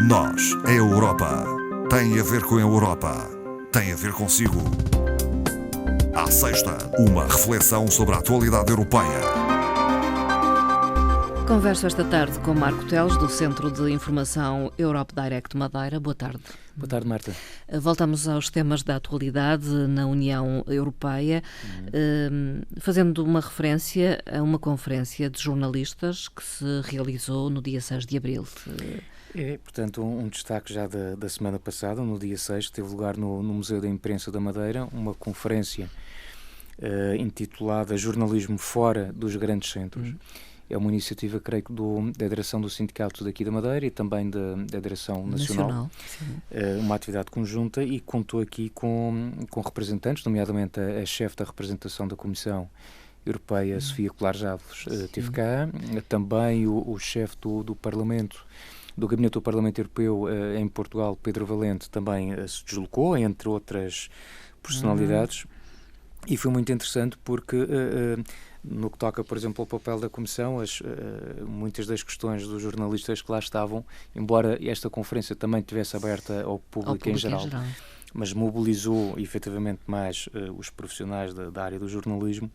Nós, a Europa, tem a ver com a Europa, tem a ver consigo. À sexta, uma reflexão sobre a atualidade europeia. Converso esta tarde com Marco Teles, do Centro de Informação Europe Direct Madeira. Boa tarde. Boa tarde, Marta. Voltamos aos temas da atualidade na União Europeia, fazendo uma referência a uma conferência de jornalistas que se realizou no dia 6 de abril. É, portanto, um destaque já da semana passada, no dia 6, teve lugar no Museu da Imprensa da Madeira, uma conferência intitulada Jornalismo Fora dos Grandes Centros. É uma iniciativa, creio que, da direção do sindicato daqui da Madeira e também da direção nacional. Uma atividade conjunta e contou aqui com representantes, nomeadamente a chefe da representação da Comissão Europeia, Sofia Colares-Ávalos, esteve cá, também o chefe do Parlamento, do Gabinete do Parlamento Europeu em Portugal, Pedro Valente, também se deslocou, entre outras personalidades, e foi muito interessante porque no que toca, por exemplo, ao papel da Comissão, muitas das questões dos jornalistas que lá estavam, embora esta conferência também estivesse aberta ao público em geral, mas mobilizou efetivamente mais os profissionais da área do jornalismo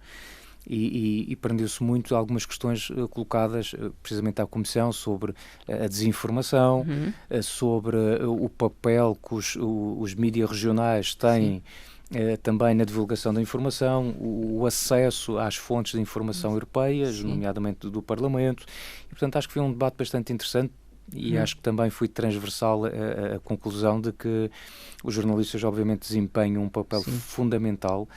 e prendeu-se muito a algumas questões colocadas precisamente à Comissão sobre a desinformação, sobre o papel que os mídias regionais têm também na divulgação da informação, o acesso às fontes de informação europeias, nomeadamente do Parlamento, e portanto acho que foi um debate bastante interessante e acho que também foi transversal a conclusão de que os jornalistas obviamente desempenham um papel fundamental,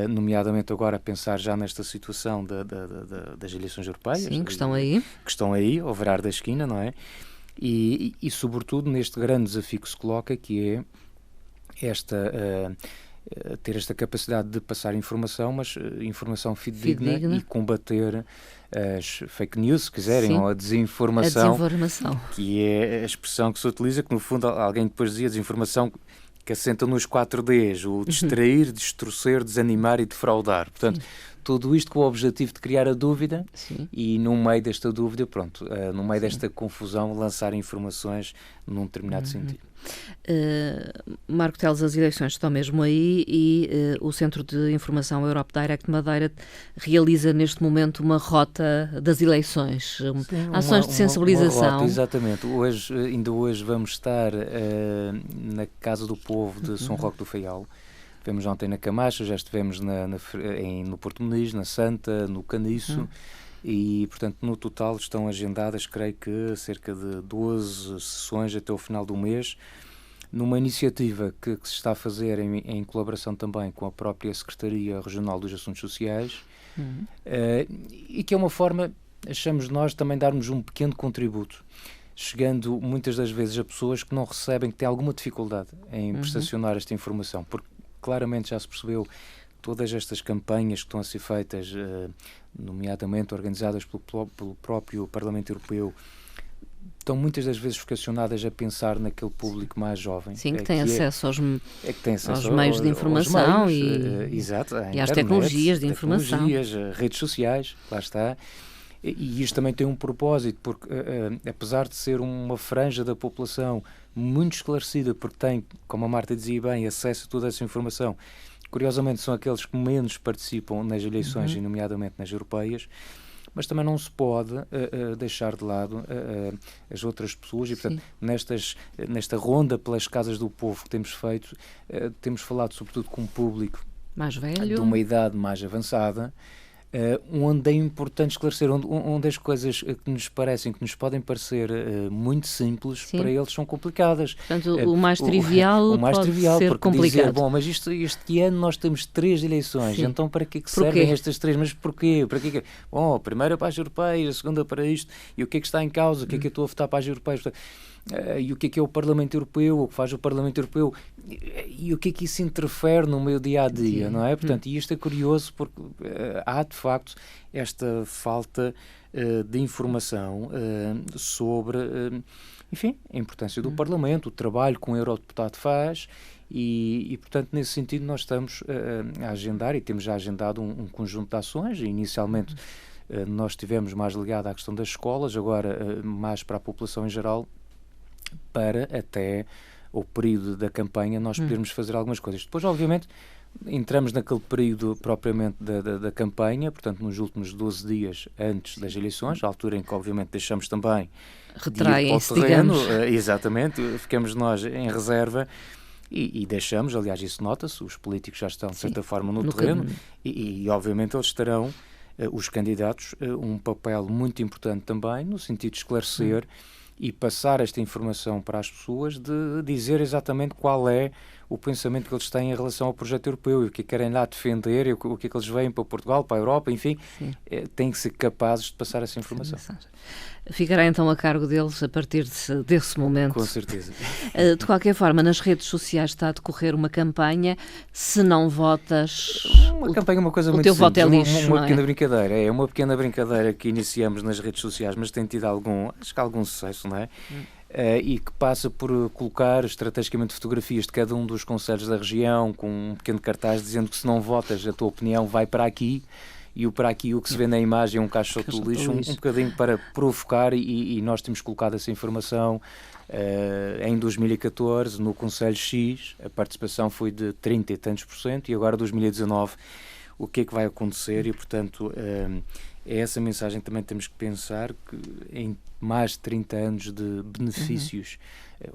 nomeadamente agora a pensar já nesta situação das eleições europeias. Sim, que estão aí. Que estão aí, ao virar da esquina, não é? E sobretudo neste grande desafio que se coloca, que é ter esta capacidade de passar informação, mas informação fidedigna e combater as fake news, se quiserem, ou a desinformação, que é a expressão que se utiliza, que no fundo alguém depois dizia desinformação que assenta nos 4Ds, o distrair, distorcer, desanimar e defraudar. Portanto, tudo isto com o objetivo de criar a dúvida e no meio desta dúvida, no meio desta confusão, lançar informações num determinado sentido. Marco Teles, as eleições estão mesmo aí e o Centro de Informação Europe Direct Madeira realiza neste momento uma rota das eleições, ações de sensibilização. Uma rota, exatamente. Ainda hoje vamos estar na Casa do Povo de São Roque do Faial. Estivemos ontem na Camacha, já estivemos no Porto Muniz, na Santa, no Caniço. E, portanto, no total estão agendadas, creio que, cerca de 12 sessões até o final do mês, numa iniciativa que se está a fazer em colaboração também com a própria Secretaria Regional dos Assuntos Sociais, e que é uma forma, achamos nós, também darmos um pequeno contributo, chegando muitas das vezes a pessoas que não recebem, que têm alguma dificuldade em prestacionar esta informação, porque claramente já se percebeu todas estas campanhas que estão a ser feitas, nomeadamente organizadas pelo próprio Parlamento Europeu, estão muitas das vezes vocacionadas a pensar naquele público mais jovem. Sim, que tem acesso aos meios de informação e às tecnologias de informação. Redes sociais, lá está. E isto também tem um propósito, porque apesar de ser uma franja da população muito esclarecida, porque tem, como a Marta dizia bem, acesso a toda essa informação, curiosamente são aqueles que menos participam nas eleições, e nomeadamente nas europeias, mas também não se pode deixar de lado as outras pessoas e, portanto, nesta ronda pelas casas do povo que temos feito, temos falado sobretudo com um público mais velho, de uma idade mais avançada, onde é importante esclarecer, onde as coisas que nos podem parecer muito simples, para eles são complicadas. Portanto, o mais trivial pode ser porque complicado. Dizer, mas este ano nós temos 3 eleições, então para que servem estas 3? Mas porquê? Bom, a primeira para as europeias, a segunda para isto, e o que é que está em causa? O que é que eu estou a votar para as europeias? E o que é o Parlamento Europeu, o que faz o Parlamento Europeu, e o que é que isso interfere no meu dia-a-dia, não é? Portanto, e isto é curioso porque há, de facto, esta falta de informação sobre, enfim, a importância do Parlamento, o trabalho que um eurodeputado faz, e portanto, nesse sentido, nós estamos a agendar, e temos já agendado um conjunto de ações, inicialmente nós estivemos mais ligados à questão das escolas, agora mais para a população em geral, para até o período da campanha nós podermos fazer algumas coisas. Depois, obviamente, entramos naquele período propriamente da campanha, portanto, nos últimos 12 dias antes das eleições, a altura em que, obviamente, deixamos também retraem-se, de ir para o terreno, digamos. Exatamente, ficamos nós em reserva e deixamos, aliás, isso nota-se, os políticos já estão, de certa forma, no terreno e, obviamente, eles terão, os candidatos, um papel muito importante também, no sentido de esclarecer e passar esta informação para as pessoas, de dizer exatamente qual é o pensamento que eles têm em relação ao projeto europeu e o que querem lá defender, e o que é que eles veem para Portugal, para a Europa, enfim, têm que ser capazes de passar essa informação. Ficará então a cargo deles a partir desse momento. Com certeza. De qualquer forma, nas redes sociais está a decorrer uma campanha. Se não votas... Uma campanha é uma coisa muito teu simples. voto é lixo, uma não pequena é? brincadeira. É uma pequena brincadeira que iniciamos nas redes sociais, mas tem tido algum sucesso, não é? E que passa por colocar estrategicamente fotografias de cada um dos concelhos da região, com um pequeno cartaz dizendo que se não votas, a tua opinião vai para aqui, e o para aqui o que se vê na imagem é um caixote do lixo, um bocadinho para provocar, e nós temos colocado essa informação. Em 2014, no Conselho X, a participação foi de 30 e tantos %, e agora 2019, o que é que vai acontecer? E, portanto, é essa mensagem que também temos que pensar, que em mais de 30 anos de benefícios,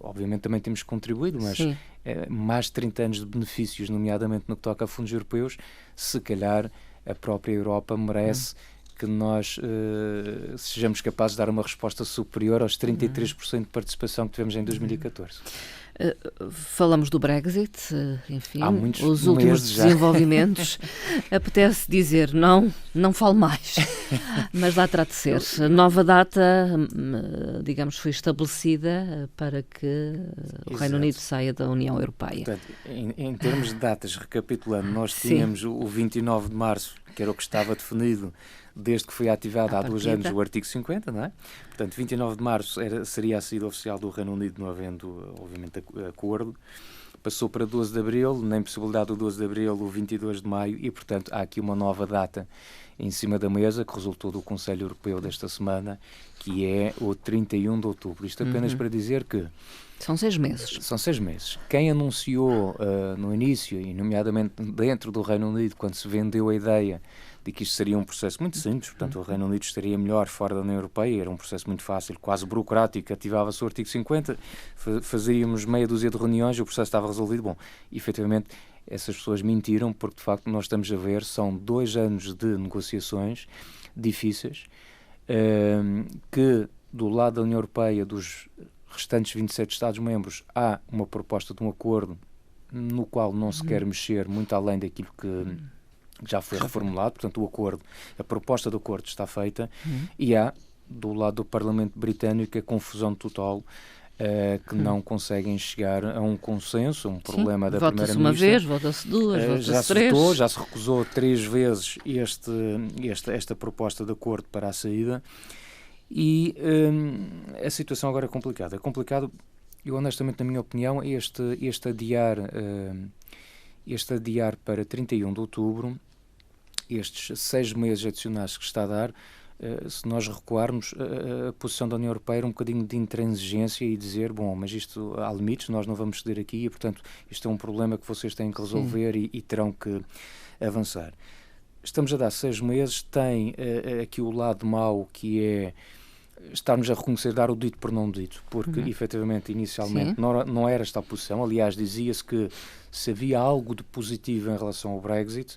obviamente também temos contribuído, mas mais de 30 anos de benefícios, nomeadamente no que toca a fundos europeus, se calhar a própria Europa merece que nós sejamos capazes de dar uma resposta superior aos 33% de participação que tivemos em 2014. Falamos do Brexit, enfim, os últimos meses já. Desenvolvimentos. Apetece dizer não falo mais, mas lá terá de ser. Nova data, digamos, foi estabelecida para que o Reino Unido saia da União Europeia. Portanto, em termos de datas, recapitulando, nós tínhamos o 29 de março, que era o que estava definido desde que foi ativado há 2 anos o artigo 50, não é? Portanto, 29 de março seria a saída oficial do Reino Unido, não havendo, obviamente, acordo. Passou para 12 de abril, nem possibilidade do 12 de abril, o 22 de maio, e, portanto, há aqui uma nova data em cima da mesa, que resultou do Conselho Europeu desta semana, que é o 31 de outubro. Isto apenas para dizer que... São 6 meses. São 6 meses. Quem anunciou no início, e nomeadamente dentro do Reino Unido, quando se vendeu a ideia de que isto seria um processo muito simples, portanto o Reino Unido estaria melhor fora da União Europeia, era um processo muito fácil, quase burocrático, ativava-se o artigo 50, fazíamos meia dúzia de reuniões e o processo estava resolvido. Bom, efetivamente, essas pessoas mentiram, porque de facto nós estamos a ver, são 2 anos de negociações difíceis, que do lado da União Europeia, dos restantes 27 Estados-membros, há uma proposta de um acordo no qual não se quer mexer muito além daquilo que já foi reformulado, portanto a proposta do acordo está feita, e há, do lado do Parlamento Britânico, a confusão total, que não conseguem chegar a um consenso, um problema da Primeira-Ministra. Vota-se uma vez, vota-se 2, vota-se 3. Já se recusou 3 vezes esta proposta de acordo para a saída, e a situação agora é complicada. É complicado, eu honestamente, na minha opinião, este adiar para 31 de outubro, estes 6 meses adicionais que está a dar, se nós recuarmos, a posição da União Europeia era um bocadinho de intransigência e dizer, bom, mas isto há limites, nós não vamos ceder aqui e, portanto, isto é um problema que vocês têm que resolver e terão que avançar. Estamos a dar 6 meses, tem aqui o lado mau, que é estarmos a reconhecer, dar o dito por não dito, porque efetivamente inicialmente não era esta a posição. Aliás, dizia-se que se havia algo de positivo em relação ao Brexit,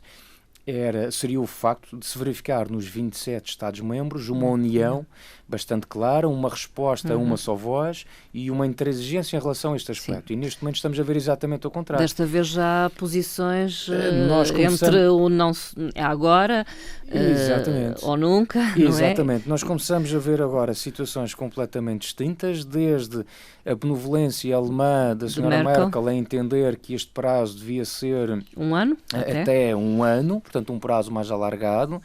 seria o facto de se verificar nos 27 Estados-membros uma união bastante clara, uma resposta a uma só voz e uma intransigência em relação a este aspecto. E neste momento estamos a ver exatamente o contrário. Desta vez já há posições entre o não agora ou nunca. Exatamente. Nós começamos a ver agora situações completamente distintas, desde a benevolência alemã da senhora Merkel a entender que este prazo devia ser 1 ano, até 1 ano, portanto um prazo mais alargado.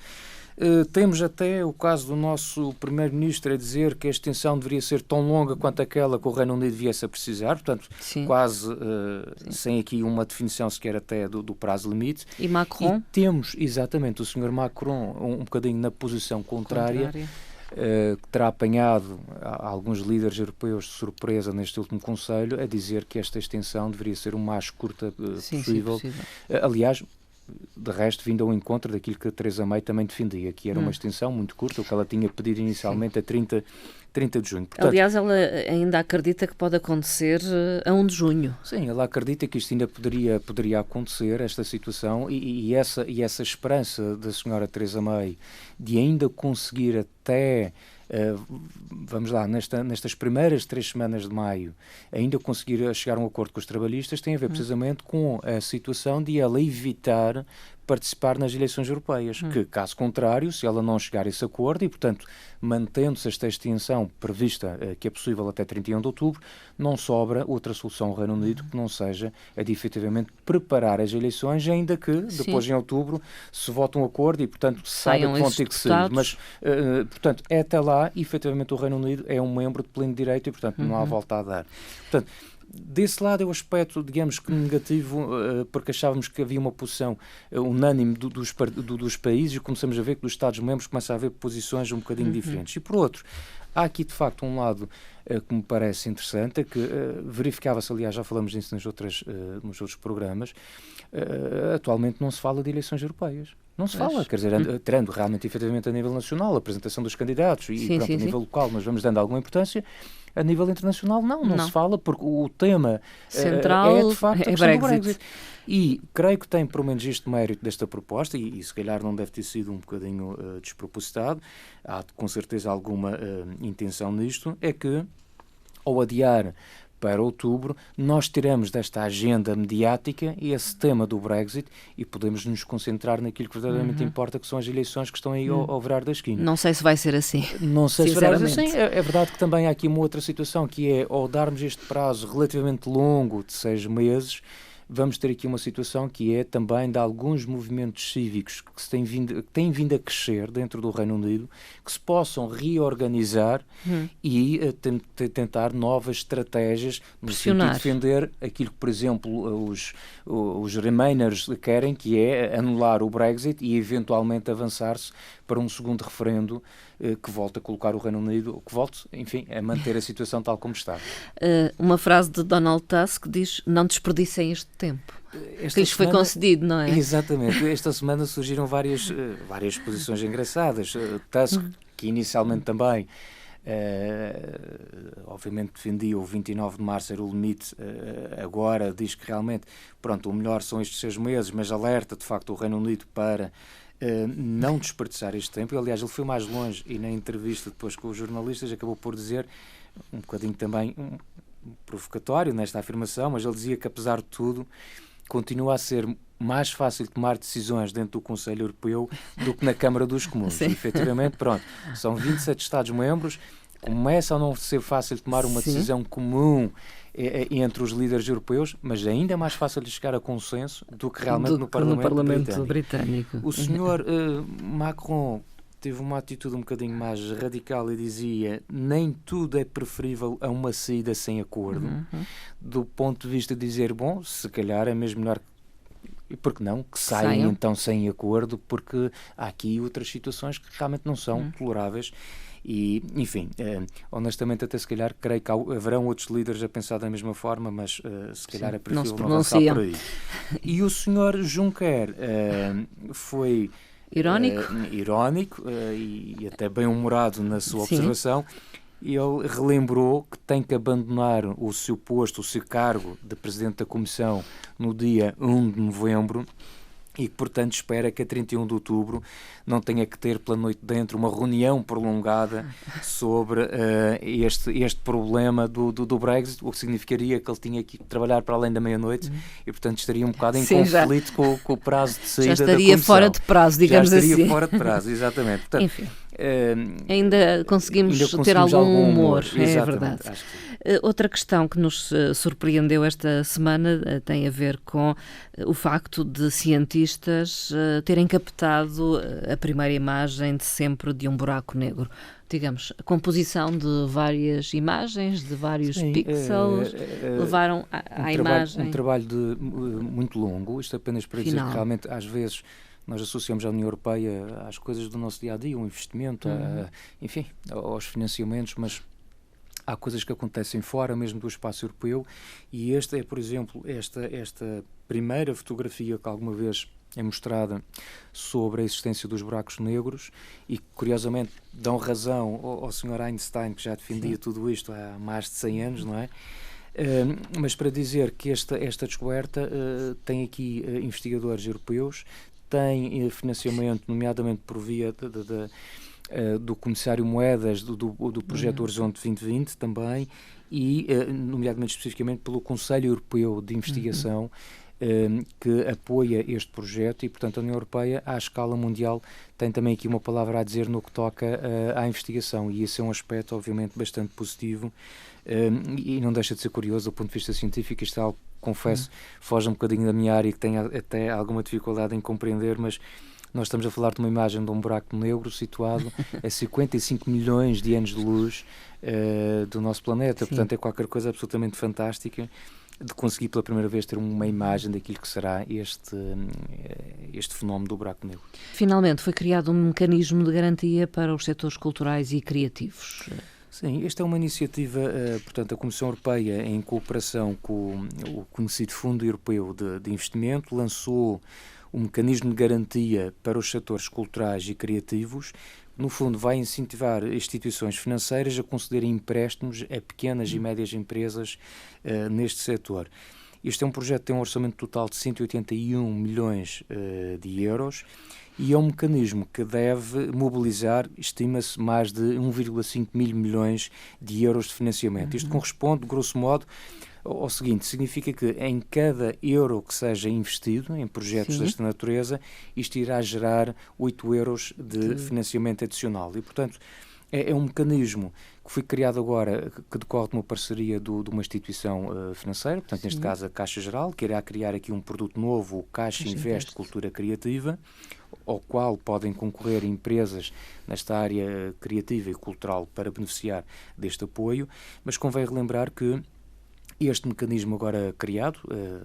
Temos até o caso do nosso Primeiro-Ministro a dizer que a extensão deveria ser tão longa quanto aquela que o Reino Unido viesse a precisar, portanto, quase sem aqui uma definição sequer até do prazo limite. E Macron? E temos, exatamente, o Sr. Macron um bocadinho na posição contrária. que terá apanhado alguns líderes europeus de surpresa neste último Conselho, a dizer que esta extensão deveria ser o mais curta possível. Aliás, de resto, vindo ao encontro daquilo que a Theresa May também defendia, que era uma extensão muito curta, o que ela tinha pedido inicialmente a 30 de junho. Portanto, aliás, ela ainda acredita que pode acontecer a 1 de junho. Sim, ela acredita que isto ainda poderia acontecer, esta situação, e essa esperança da senhora Theresa May de ainda conseguir até, vamos lá, nestas primeiras 3 semanas de maio, ainda conseguir chegar a um acordo com os trabalhistas, tem a ver precisamente com a situação de ela evitar participar nas eleições europeias, que, caso contrário, se ela não chegar a esse acordo e, portanto, mantendo-se esta extensão prevista, que é possível até 31 de outubro, não sobra outra solução ao Reino Unido que não seja a de, efetivamente, preparar as eleições, ainda que, depois, em outubro, se vote um acordo e, portanto, saiba que vão ter que sair. Mas, portanto, é até lá, efetivamente, o Reino Unido é um membro de pleno direito e, portanto, não há volta a dar. Portanto, desse lado é o aspecto, digamos que negativo, porque achávamos que havia uma posição unânime dos países e começamos a ver que dos Estados-membros começa a haver posições um bocadinho diferentes. E por outro, há aqui de facto um lado que me parece interessante, é que verificava-se, aliás, já falamos disso nos outros programas, atualmente não se fala de eleições europeias. Não se fala, quer dizer, tendo realmente, efetivamente, a nível nacional, a apresentação dos candidatos e a nível local nós vamos dando alguma importância, a nível internacional não se fala, porque o tema central é, de facto, a questão do Brexit. E creio que tem, pelo menos, este mérito desta proposta, e se calhar não deve ter sido um bocadinho despropositado, há com certeza alguma intenção nisto, é que, ao adiar para outubro, nós tiramos desta agenda mediática esse tema do Brexit e podemos nos concentrar naquilo que verdadeiramente importa, que são as eleições que estão aí ao virar da esquina. Não sei se vai ser assim. Não sei se vai ser assim. É verdade que também há aqui uma outra situação, que é, ao darmos este prazo relativamente longo de 6 meses, vamos ter aqui uma situação que é também de alguns movimentos cívicos que têm vindo a crescer dentro do Reino Unido, que se possam reorganizar e tentar novas estratégias no sentido de defender aquilo que, por exemplo, os Remainers querem, que é anular o Brexit e eventualmente avançar-se para um segundo referendo que volte a colocar o Reino Unido, que volte, enfim, a manter a situação tal como está. Uma frase de Donald Tusk diz: não desperdicem este tempo. Que lhes foi concedido, não é? Exatamente. Esta semana surgiram várias posições engraçadas. Tusk, que inicialmente também obviamente defendia o 29 de março ser o limite, agora diz que realmente, pronto, o melhor são estes 6 meses, mas alerta de facto o Reino Unido para não desperdiçar este tempo. E, aliás, ele foi mais longe e na entrevista depois com os jornalistas acabou por dizer, um bocadinho também provocatório nesta afirmação, mas ele dizia que, apesar de tudo, continua a ser mais fácil tomar decisões dentro do Conselho Europeu do que na Câmara dos Comuns. E, efetivamente, pronto, são 27 Estados-membros, começa a não ser fácil tomar uma decisão comum entre os líderes europeus, mas ainda é mais fácil de chegar a consenso do que realmente no Parlamento Britânico. O senhor Macron teve uma atitude um bocadinho mais radical e dizia: nem tudo é preferível a uma saída sem acordo. Do ponto de vista de dizer, bom, se calhar é mesmo melhor, e por que não, que saiam então sem acordo, porque há aqui outras situações que realmente não são toleráveis. E, enfim, honestamente, até se calhar creio que haverão outros líderes a pensar da mesma forma, mas se calhar é preferível não avançar por aí. E o senhor Juncker foi irónico e até bem-humorado na sua observação. E ele relembrou que tem que abandonar o seu posto, o seu cargo de Presidente da Comissão no dia 1 de novembro e que, portanto, espera que a 31 de outubro não tenha que ter pela noite dentro uma reunião prolongada sobre este problema do Brexit, o que significaria que ele tinha que trabalhar para além da meia-noite e, portanto, estaria um bocado em conflito com o prazo de saída da Comissão. Já estaria fora de prazo, digamos assim. Já estaria fora de prazo, exatamente. Portanto, enfim, ainda conseguimos ter algum humor, é verdade. Outra questão que nos surpreendeu esta semana tem a ver com o facto de cientistas terem captado a primeira imagem de sempre de um buraco negro. Digamos, a composição de várias imagens, de vários pixels, levaram à imagem. Um trabalho muito longo, isto apenas para dizer que realmente às vezes nós associamos a União Europeia às coisas do nosso dia-a-dia, o investimento, enfim, aos financiamentos, mas há coisas que acontecem fora mesmo do espaço europeu, e esta é, por exemplo, esta primeira fotografia que alguma vez é mostrada sobre a existência dos buracos negros e, curiosamente, dão razão ao Sr. Einstein, que já defendia tudo isto há mais de 100 anos, não é? Mas para dizer que esta descoberta tem aqui investigadores europeus, tem financiamento, nomeadamente por via do Comissário Moedas, do projeto Horizonte 2020 também, e nomeadamente especificamente pelo Conselho Europeu de Investigação, que apoia este projeto, e portanto a União Europeia à escala mundial tem também aqui uma palavra a dizer no que toca à investigação, e esse é um aspecto obviamente bastante positivo, e não deixa de ser curioso do ponto de vista científico. Isto é algo, confesso, foge um bocadinho da minha área e que tenho até alguma dificuldade em compreender, mas nós estamos a falar de uma imagem de um buraco negro situado a 55 milhões de anos de luz do nosso planeta. Sim. Portanto, é qualquer coisa absolutamente fantástica de conseguir pela primeira vez ter uma imagem daquilo que será este fenómeno do buraco negro. Finalmente foi criado um mecanismo de garantia para os setores culturais e criativos. Sim, esta é uma iniciativa, portanto, da Comissão Europeia, em cooperação com o conhecido Fundo Europeu de Investimento, lançou um mecanismo de garantia para os setores culturais e criativos. No fundo, vai incentivar instituições financeiras a concederem empréstimos a pequenas e médias empresas neste setor. Este é um projeto que tem um orçamento total de 181 milhões de euros e é um mecanismo que deve mobilizar, estima-se, mais de 1,5 mil milhões de euros de financiamento. Isto corresponde, grosso modo, ao seguinte: significa que em cada euro que seja investido em projetos desta natureza, isto irá gerar 8 euros de financiamento adicional. E, portanto, é um mecanismo que foi criado agora, que decorre de uma parceria de uma instituição financeira, portanto, neste caso a Caixa Geral, que irá criar aqui um produto novo, o Caixa Invest Cultura Criativa, ao qual podem concorrer empresas nesta área criativa e cultural para beneficiar deste apoio, mas convém relembrar que este mecanismo agora criado,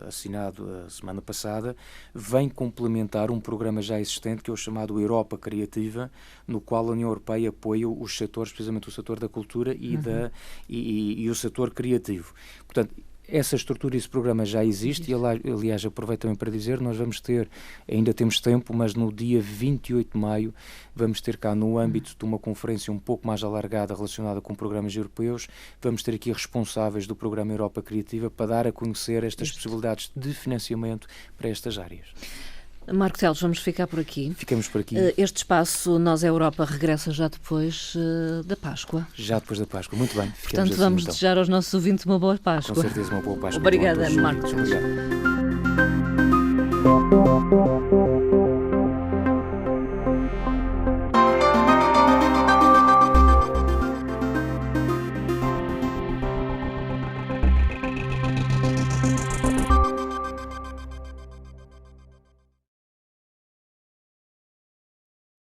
assinado a semana passada, vem complementar um programa já existente que é o chamado Europa Criativa, no qual a União Europeia apoia os setores, precisamente o setor da cultura e o setor criativo. Portanto, essa estrutura, esse programa já existe e, aliás, aproveito também para dizer, nós vamos ter, ainda temos tempo, mas no dia 28 de maio vamos ter cá, no âmbito de uma conferência um pouco mais alargada relacionada com programas europeus, vamos ter aqui responsáveis do programa Europa Criativa para dar a conhecer estas possibilidades de financiamento para estas áreas. Marco Teles, vamos ficar por aqui. Ficamos por aqui. Este espaço Nós é Europa regressa já depois da Páscoa. Já depois da Páscoa, muito bem. Portanto, vamos desejar aos nossos ouvintes uma boa Páscoa. Com certeza, uma boa Páscoa. Obrigada, Marco. Obrigado.